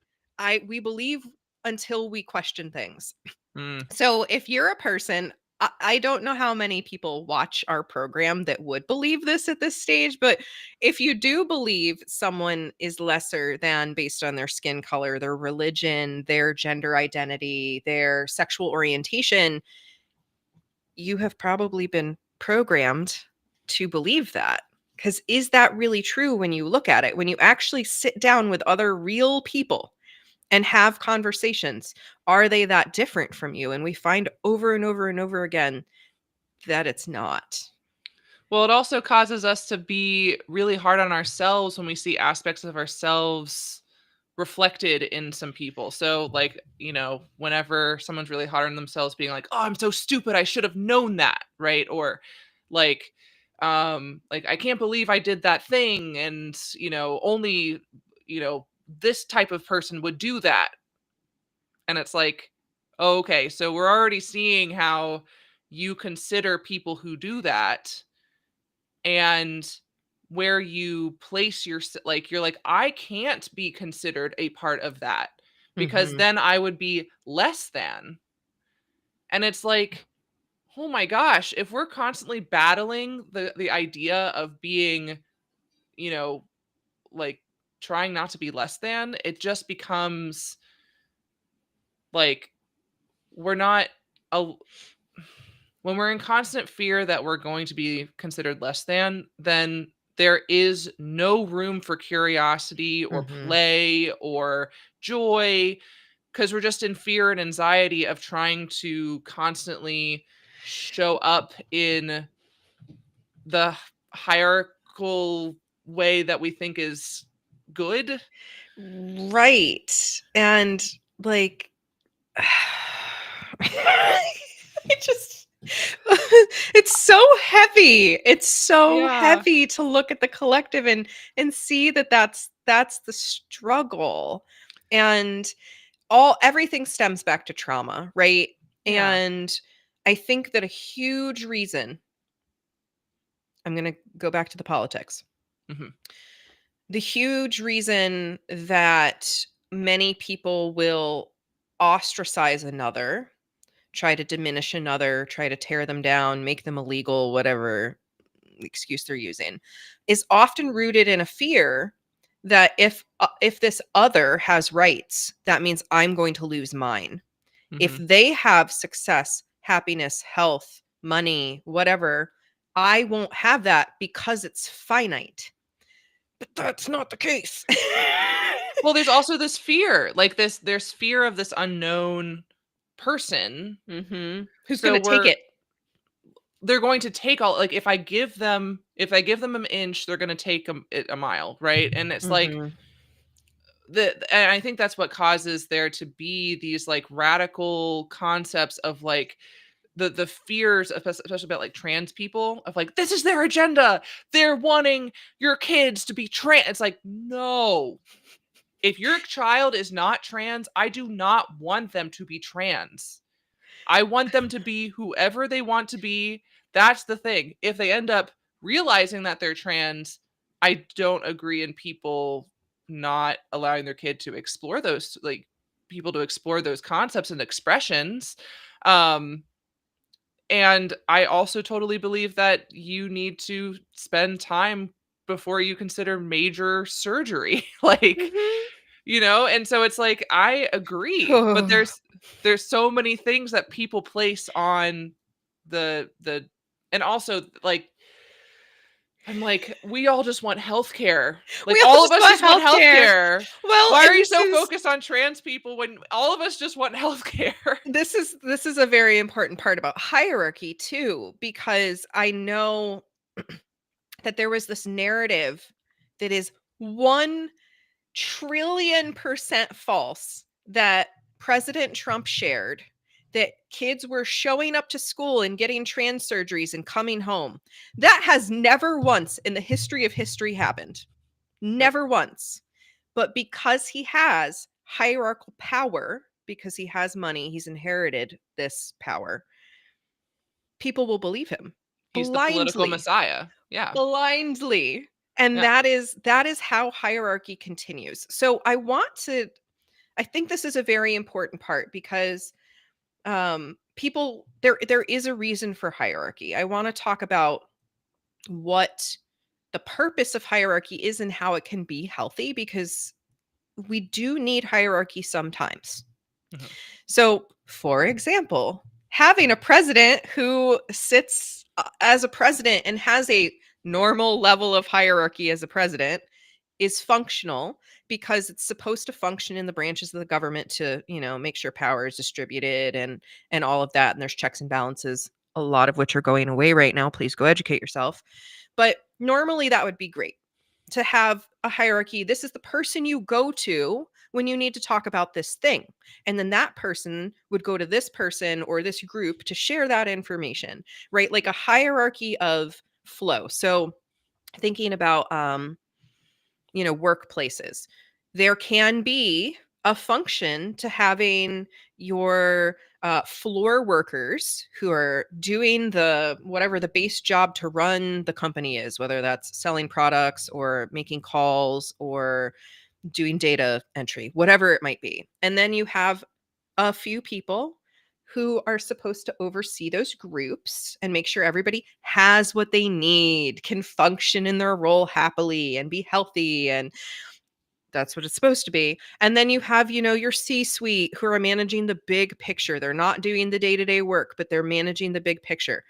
A: we believe until we question things.
B: Mm,
A: So if you're a person, I don't know how many people watch our program that would believe this at this stage, but if you do believe someone is lesser than based on their skin color, their religion, their gender identity, their sexual orientation, you have probably been programmed to believe that. Because is that really true when you look at it? When you actually sit down with other real people and have conversations, are they that different from you? And we find over and over and over again that it's not.
B: well, it also causes us to be really hard on ourselves when we see aspects of ourselves reflected in some people. So, like, whenever someone's really hard on themselves, being like, "Oh, I'm so stupid. I should have known that," right? Or like, I can't believe I did that thing, and only this type of person would do that. And it's like, oh, okay, so we're already seeing how you consider people who do that, and where you place your, like, you're like, I can't be considered a part of that because
A: Hmm.
B: then I would be less than. And it's like, oh my gosh, if we're constantly battling the idea of being, you know, like, trying not to be less than, it just becomes like, we're not a when we're in constant fear that we're going to be considered less than, then there is no room for curiosity or
A: Hmm.
B: play or joy, because we're just in fear and anxiety of trying to constantly show up in the hierarchical way that we think is good.
A: Right. And like, it just it's so heavy. It's so
B: Yeah.
A: heavy to look at the collective and see that that's the struggle. And all everything stems back to trauma, right?
B: Yeah.
A: And I think that a huge reason, I'm going to go back to the politics.
B: Mhm.
A: The huge reason that many people will ostracize another, try to diminish another, try to tear them down, make them illegal, whatever excuse they're using, is often rooted in a fear that if this other has rights, that means I'm going to lose mine. If
B: Mhm.
A: they have success, happiness, health, money, whatever, I won't have that because it's finite. But that's not the case.
B: Well, there's also this fear, like, there's fear of this unknown person.
A: Who's
B: So
A: gonna take it?
B: they're going to take all, like, if I give them an inch, they're going to take a mile, right? And it's like
A: Mhm.
B: and I think that's what causes there to be these like radical concepts of like the fears of, especially about like trans people, of like, this is their agenda, they're wanting your kids to be trans. It's like, no, if your child is not trans, I do not want them to be trans. I want them to be whoever they want to be. That's the thing. If they end up realizing that they're trans, I don't agree in people not allowing their kid to explore those, like, people to explore those concepts and expressions. Um and I also totally believe that you need to spend time before you consider major surgery. Like,
A: Mhm.
B: and so it's like, I agree, but there's so many things that people place on the and also, like, I'm like, we all just want healthcare. Like,
A: We all
B: all of
A: just
B: us
A: want
B: just want
A: healthcare.
B: healthcare.
A: Well,
B: Why are
A: and
B: you
A: this
B: so
A: is
B: focused on trans people when all of us just want healthcare?
A: this is a very important part about hierarchy too, because I know that there was this narrative that is 1 trillion% false that President Trump shared, that kids were showing up to school and getting trans surgeries and coming home. That has never once in the history of history happened.
B: Nope.
A: Never once. But because he has hierarchical power, because he has money, he's inherited this power, people will believe him
B: He's the political
A: blindly,
B: messiah. Yeah.
A: blindly. And
B: Yeah.
A: that is how hierarchy continues. So I think this is a very important part because people, there is a reason for hierarchy. I want to talk about what the purpose of hierarchy is and how it can be healthy, because we do need hierarchy sometimes.
B: Mhm.
A: So, for example, having a president who sits as a president and has a normal level of hierarchy as a president is functional, because it's supposed to function in the branches of the government to, make sure power is distributed and all of that, and there's checks and balances, a lot of which are going away right now. Please go educate yourself. But normally that would be great to have a hierarchy. This is the person you go to when you need to talk about this thing. And then that person would go to this person or this group to share that information, right? Like a hierarchy of flow. So thinking about workplaces, there can be a function to having your floor workers who are doing the whatever the base job to run the company is, whether that's selling products or making calls or doing data entry, whatever it might be. And then you have a few people who are supposed to oversee those groups and make sure everybody has what they need, can function in their role happily and be healthy. And that's what it's supposed to be. And then you have, your C suite who are managing the big picture. They're not doing the day to day work, but they're managing the big picture.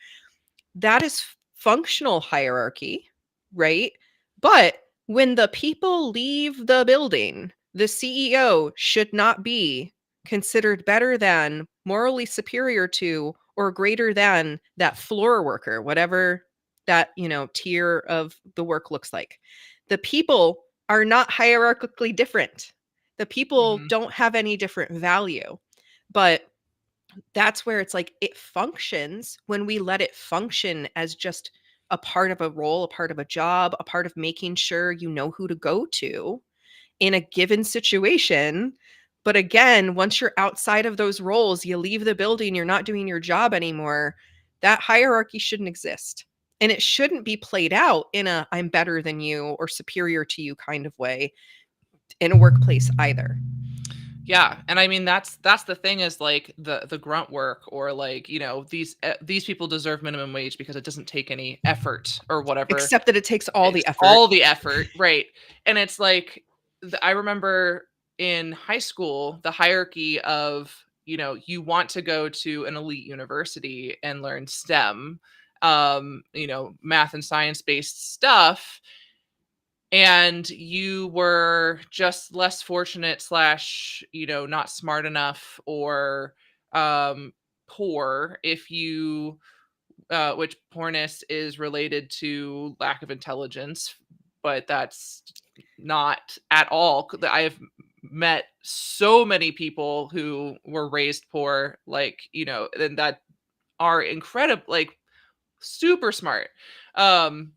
A: That is functional hierarchy, right? But when the people leave the building, the CEO should not be considered better than, morally superior to, or greater than that floor worker, whatever that, tier of the work looks like. The people are not hierarchically different. The people
B: Mhm.
A: don't have any different value. But that's where it's like it functions when we let it function as just a part of a role, a part of a job, a part of making sure you know who to go to in a given situation. But again, once you're outside of those roles, you leave the building, you're not doing your job anymore. That hierarchy shouldn't exist. And it shouldn't be played out in a I'm better than you or superior to you kind of way in a workplace either.
B: Yeah, and I mean, that's the thing, is like the grunt work, or like, these people deserve minimum wage because it doesn't take any effort or whatever.
A: Except that it takes all
B: It's
A: the effort.
B: all the effort, right? And it's like, I remember in high school the hierarchy of, you want to go to an elite university and learn STEM, math and science based stuff, and you were just less fortunate slash, not smart enough, or um, poor if you which poorness is related to lack of intelligence, but that's not at all. I have met so many people who were raised poor, like, and that are incredible, like super smart, um,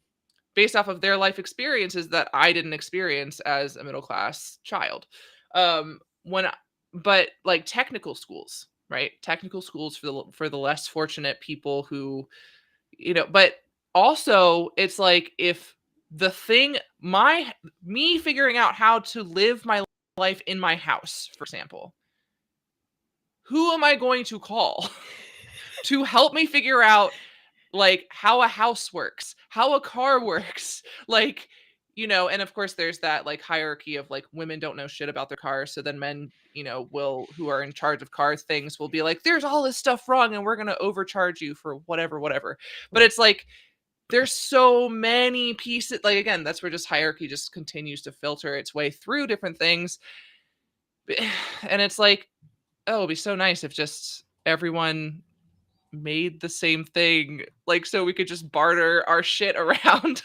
B: based off of their life experiences that I didn't experience as a middle class child. When, but like technical schools, right? Technical schools for the less fortunate people who, but also it's like if the thing my me figuring out how to live my life in my house, for example, who am I going to call to help me figure out like how a house works, how a car works, like, and of course there's that like hierarchy of like women don't know shit about their cars, so then men, will who are in charge of car things will be like, there's all this stuff wrong and we're going to overcharge you for whatever. But
A: Right.
B: it's like there's so many pieces, like again, that's where just hierarchy just continues to filter its way through different things. And it's like, oh, it'd be so nice if just everyone made the same thing, like so we could just barter our shit around.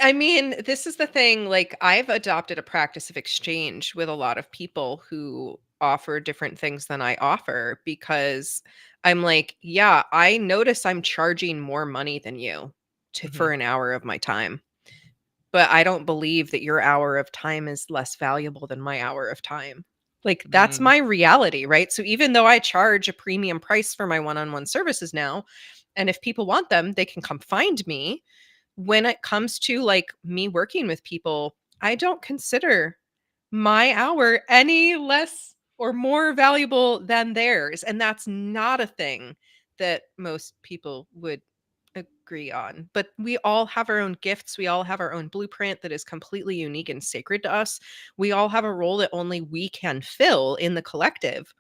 A: I mean, this is the thing, like, I've adopted a practice of exchange with a lot of people who offer different things than I offer because I'm like, yeah, I notice I'm charging more money than you
B: Mhm.
A: for an hour of my time. But I don't believe that your hour of time is less valuable than my hour of time. Like, that's
B: Mm.
A: my reality, right? So even though I charge a premium price for my one-on-one services now, and if people want them, they can come find me. When it comes to like me working with people, I don't consider my hour any less or more valuable than theirs. And that's not a thing that most people would agree on. But we all have our own gifts. We all have our own blueprint that is completely unique and sacred to us. We all have a role that only we can fill in the collective.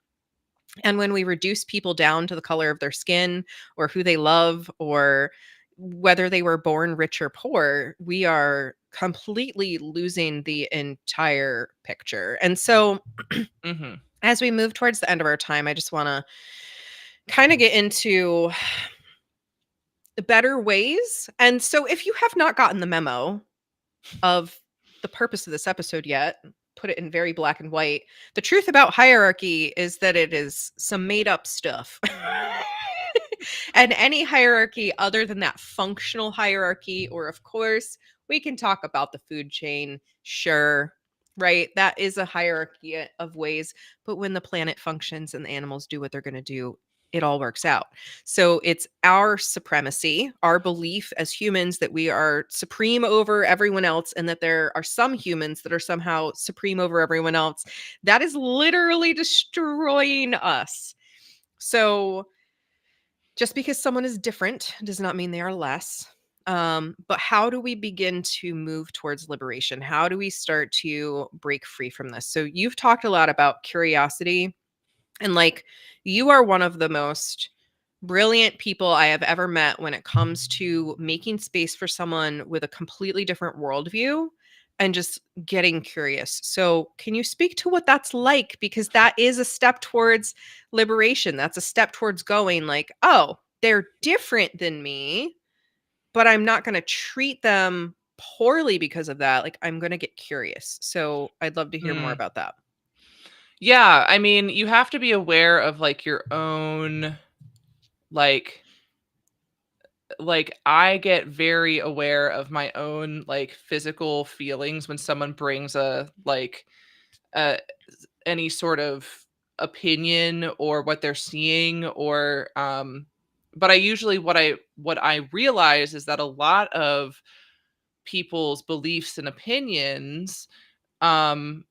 A: And when we reduce people down to the color of their skin or who they love or whether they were born rich or poor, we are completely losing the entire picture. And so
B: Mhm.
A: as we move towards the end of our time, I just want to kind of get into better ways. And so if you have not gotten the memo of the purpose of this episode yet, put it in very black and white. The truth about hierarchy is that it is some made up stuff. And any hierarchy other than that functional hierarchy, or of course, we can talk about the food chain, sure, right? That is a hierarchy of ways. But when the planet functions and the animals do what they're going to do, it all works out. So it's our supremacy, our belief as humans that we are supreme over everyone else, and that there are some humans that are somehow supreme over everyone else. That is literally destroying us. So just because someone is different does not mean they are less. But how do we begin to move towards liberation? How do we start to break free from this? So you've talked a lot about curiosity, and like you are one of the most brilliant people I have ever met when it comes to making space for someone with a completely different worldview and just getting curious. So, can you speak to what that's like? Because that is a step towards liberation. That's a step towards going, like, oh, they're different than me, but I'm not going to treat them poorly because of that. Like, I'm going to get curious. So, I'd love to hear more
B: Mm.
A: about that.
B: Yeah, I mean, you have to be aware of like your own like I get very aware of my own like physical feelings when someone brings a like uh any sort of opinion or what they're seeing, or but I usually what I realize is that a lot of people's beliefs and opinions um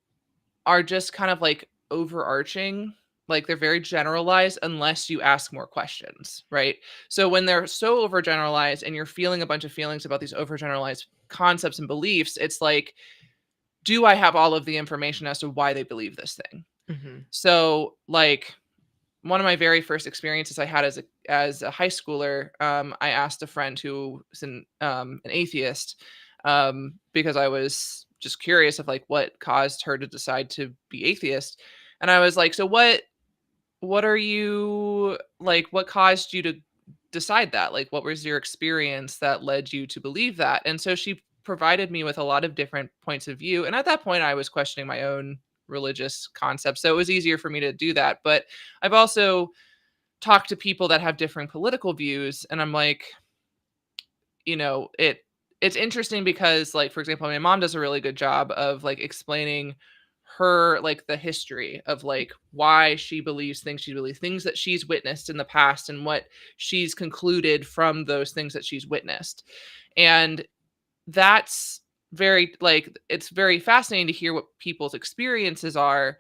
B: are just kind of like overarching, like they're very generalized unless you ask more questions, right? So when they're so overgeneralized and you're feeling a bunch of feelings about these overgeneralized concepts and beliefs, it's like, do I have all of the information as to why they believe this thing?
A: Hmm.
B: So like one of my very first experiences I had as a high schooler, I asked a friend who was an atheist, because I was just curious of like what caused her to decide to be atheist, and I was like, "So what are you like, what caused you to decide that? Like, what was your experience that led you to believe that? And so she provided me with a lot of different points of view. And at that point, I was questioning my own religious concepts. So it was easier for me to do that. But I've also talked to people that have different political views. And I'm like, it's interesting because, like, for example, my mom does a really good job of like explaining her, like, the history of like why she believes things that she's witnessed in the past and what she's concluded from those things that she's witnessed. And that's very, like, it's very fascinating to hear what people's experiences are,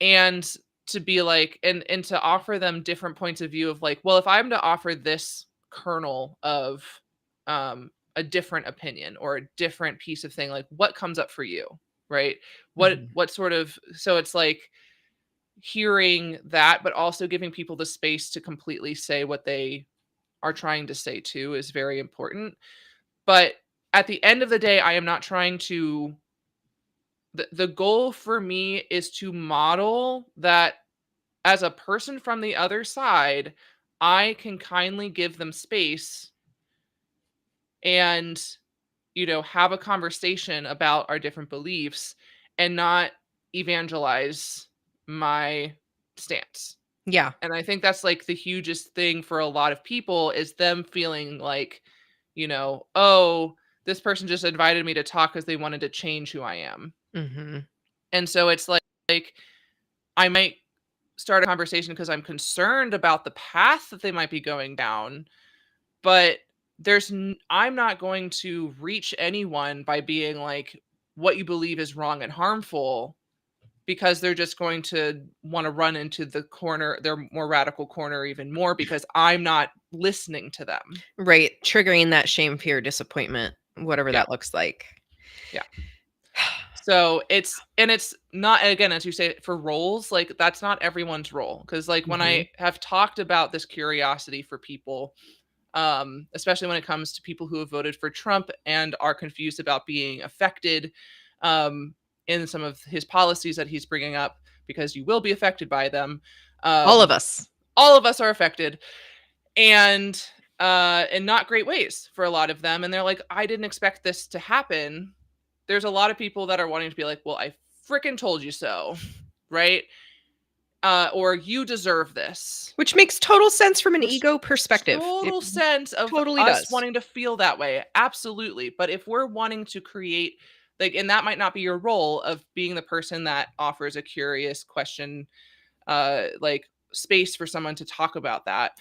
B: and to be like, and to offer them different points of view of like, well, if I'm to offer this kernel of a different opinion or a different piece of thing, like, what comes up for you, right?
A: Mhm.
B: What sort of, so it's like hearing that, but also giving people the space to completely say what they are trying to say too is very important. But at the end of the day, I am not trying to, the goal for me is to model that as a person from the other side, I can kindly give them space and, have a conversation about our different beliefs and not evangelize my stance.
A: Yeah.
B: And I think that's like the hugest thing for a lot of people is them feeling like, oh, this person just invited me to talk because they wanted to change who I am.
A: Mhm.
B: And so it's like I might start a conversation because I'm concerned about the path that they might be going down, but I'm not going to reach anyone by being like, what you believe is wrong and harmful, because they're just going to want to run into the corner, their more radical corner, even more because I'm not listening to them.
A: Right, triggering that shame, fear, disappointment, whatever
B: Yeah.
A: that looks like.
B: Yeah. So it's not, again, as you say, for roles, like, that's not everyone's role. Because like when
A: Mhm.
B: I have talked about this curiosity for people, especially when it comes to people who have voted for Trump and are confused about being affected um, in some of his policies that he's bringing up, because you will be affected by them.
A: All of
B: Um,
A: us.
B: all of us are affected, and in not great ways for a lot of them. And they're like, I didn't expect this to happen. There's a lot of people that are wanting to be like, well, I freaking told you so, right? Or you deserve this.
A: Which makes total sense from an
B: Which
A: ego perspective. It
B: total sense of
A: totally
B: us
A: does.
B: wanting to feel that way. Absolutely. But if we're wanting to create, like, and that might not be your role of being the person that offers a curious question, like, space for someone to talk about that.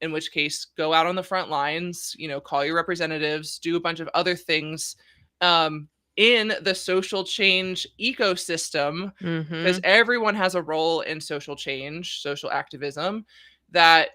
B: In which case, go out on the front lines, call your representatives, do a bunch of other things um, in the social change ecosystem, because
A: Mhm.
B: everyone has a role in social change, social activism, that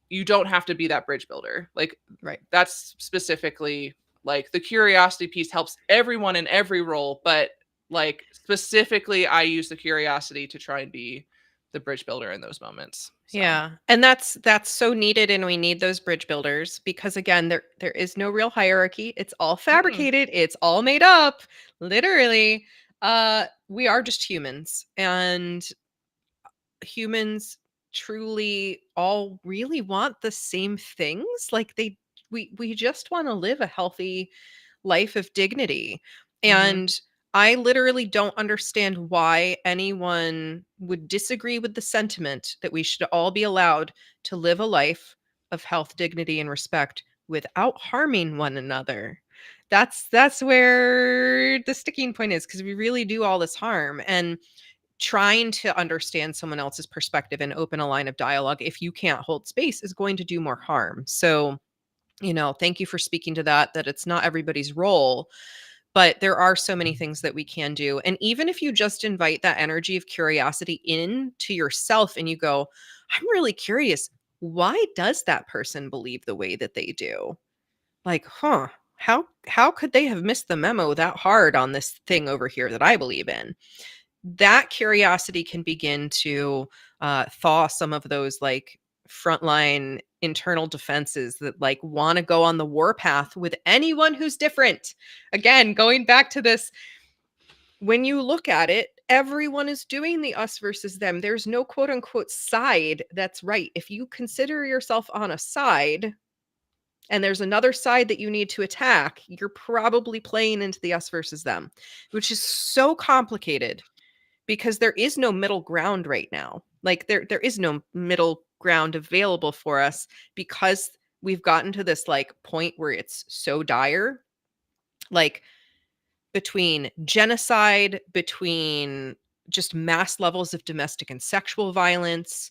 B: you don't have to be that bridge builder. Like,
A: Right.
B: that's specifically, like, the curiosity piece helps everyone in every role, but like specifically I use the curiosity to try and be the bridge builder in those moments. So,
A: Yeah, and that's so needed, and we need those bridge builders because again, there is no real hierarchy. It's all
B: mm-mm,
A: fabricated. It's all made up, literally. We are just humans, and humans truly all really want the same things. Like we just want to live a healthy life of dignity.
B: mhm,
A: And I literally don't understand why anyone would disagree with the sentiment that we should all be allowed to live a life of health, dignity, and respect without harming one another. That's where the sticking point is because we really do all this harm. And trying to understand someone else's perspective and open a line of dialogue if you can't hold space is going to do more harm. So, thank you for speaking to that it's not everybody's role, but there are so many things that we can do. And even if you just invite that energy of curiosity into yourself and you go, I'm really curious, why does that person believe the way that they do? Like, how could they have missed the memo that hard on this thing over here that I believe in? That curiosity can begin to thaw some of those like frontline internal defenses that like want to go on the warpath with anyone who's different. Again, going back to this, when you look at it, everyone is doing the us versus them. There's no quote unquote side that's right. If you consider yourself on a side and there's another side that you need to attack, you're probably playing into the us versus them, which is so complicated because there is no middle ground right now. Like there is no middle ground available for us because we've gotten to this like point where it's so dire. Like between genocide, between just mass levels of domestic and sexual violence,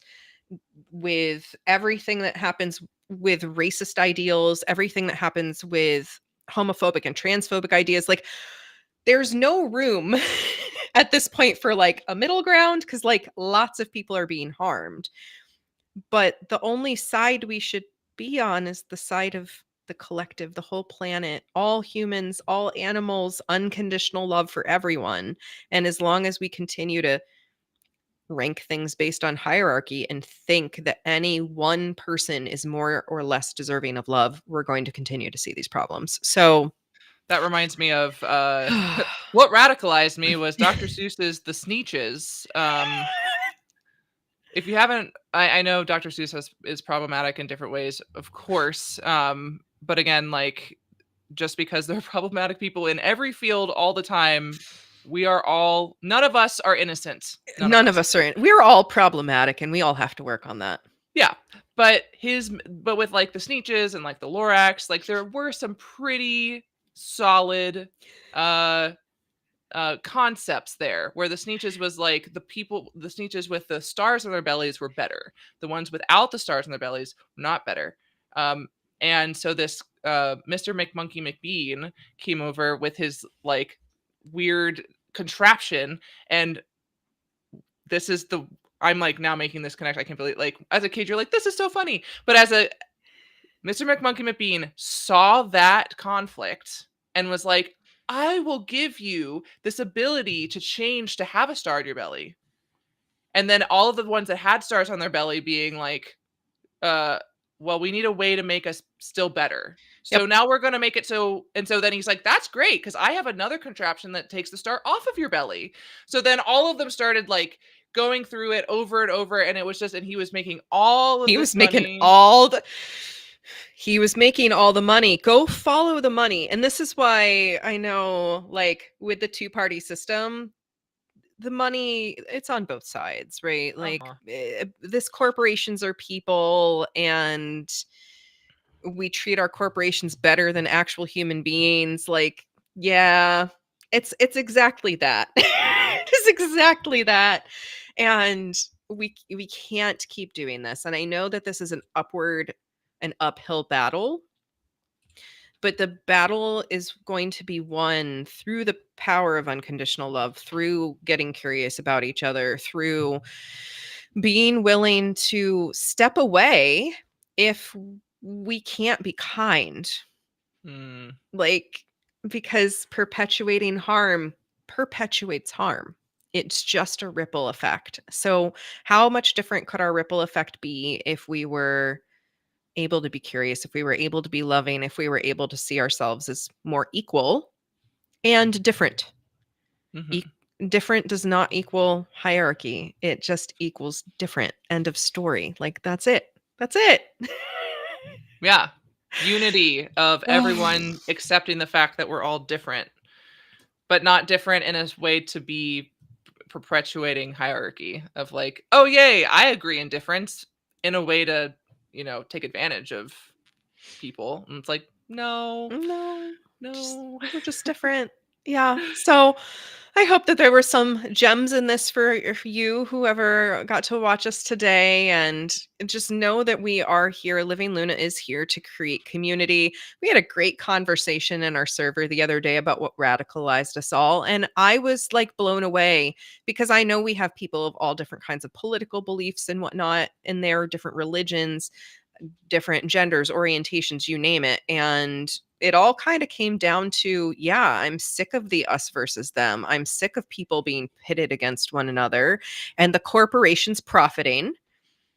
A: with everything that happens with racist ideals, everything that happens with homophobic and transphobic ideas. Like, there's no room at this point for like a middle ground because like lots of people are being harmed. But the only side we should be on is the side of the collective, the whole planet, all humans, all animals, unconditional love for everyone. And as long as we continue to rank things based on hierarchy and think that any one person is more or less deserving of love, we're going to continue to see these problems. So
B: That reminds me of what radicalized me was Dr. Seuss's The Sneetches. If you haven't, I know Dr. Seuss is problematic in different ways, of course. But again, like, just because there are problematic people in every field all the time, none of us are innocent. None of
A: none of
B: us.
A: us are we're all problematic and we all have to work on that.
B: Yeah. But with like the Sneetches and like the Lorax, like there were some pretty solid uh concepts there where the Sneetches was like the Sneetches with the stars on their bellies were better. The ones without the stars on their bellies were not better. And so this Mr. McMonkey McBean came over with his like weird contraption, and this is the I'm like now making this connection. I can't believe, like, as a kid you're like, this is so funny, but as a Mr. McMonkey McBean saw that conflict and was like, I will give you this ability to change to have a star in your belly. And then all of the ones that had stars on their belly being like, uh, well, we need a way to make us still better. So
A: Yep.
B: now we're going to make it so. And so then he's like, that's great, because I have another contraption that takes the star off of your belly. So then all of them started like going through it over and over. And it was just, and he was making all of
A: He
B: this
A: was making
B: money.
A: all the he was making all the money. Go follow the money. And this is why I know, like, with the two-party system, the money, it's on both sides, right? Like,
B: Uh-huh.
A: this corporations are people, and we treat our corporations better than actual human beings. Like, yeah, it's exactly that. It's exactly that. And we can't keep doing this. And I know that this is an uphill battle, but the battle is going to be won through the power of unconditional love, through getting curious about each other, through being willing to step away if we can't be kind.
B: Mm,
A: Like, because perpetuating harm perpetuates harm. It's just a ripple effect. So, how much different could our ripple effect be if we were able to be curious, if we were able to be loving, if we were able to see ourselves as more equal and different? E-
B: mhm.
A: Different does not equal hierarchy. It just equals different. End of story. Like, that's it. That's it.
B: Yeah. Unity of everyone accepting the fact that we're all different, but not different in a way to be perpetuating hierarchy of like, oh, yay, I agree in difference, in a way to, take advantage of people. And it's like, no,
A: No, just
B: no.
A: we're just different. Yeah. So I hope that there were some gems in this for you, whoever got to watch us today, and just know that we are here. Living Luna is here to create community. We had a great conversation in our server the other day about what radicalized us all. And I was like blown away because I know we have people of all different kinds of political beliefs and whatnot, and their different religions, different genders, orientations, you name it. And it all kind of came down to, yeah, I'm sick of the us versus them. I'm sick of people being pitted against one another and the corporations profiting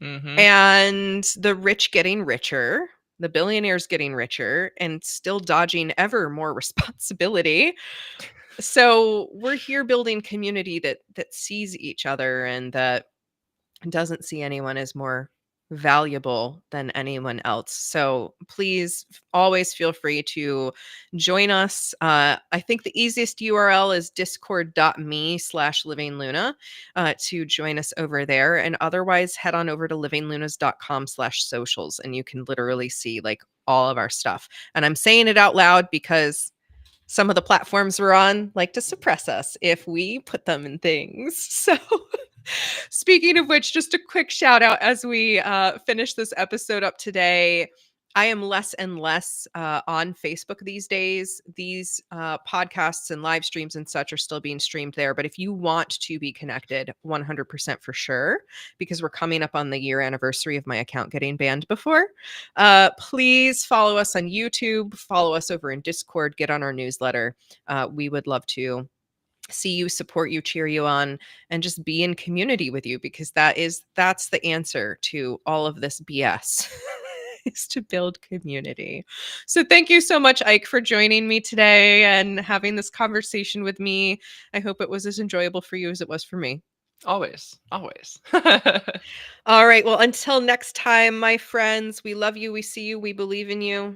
B: Mm-hmm.
A: and the rich getting richer, the billionaires getting richer and still dodging ever more responsibility. So we're here building community that sees each other and that doesn't see anyone as more valuable than anyone else. So please always feel free to join us. I think the easiest URL is discord.me/livingluna to join us over there. And otherwise, head on over to livinglunas.com/socials and you can literally see like all of our stuff. And I'm saying it out loud because some of the platforms we're on like to suppress us if we put them in things. So, speaking of which, just a quick shout out as we finish this episode up today. I am less and less on Facebook these days. These podcasts and live streams and such are still being streamed there. But if you want to be connected, 100% for sure, because we're coming up on the year anniversary of my account getting banned before. Please follow us on YouTube, follow us over in Discord, get on our newsletter. We would love to see you, support you, cheer you on, and just be in community with you because that's the answer to all of this BS. Is to build community. So thank you so much, Ike, for joining me today and having this conversation with me. I hope it was as enjoyable for you as it was for me.
B: Always, always.
A: All right. Well, until next time, my friends, we love you. We see you. We believe in you.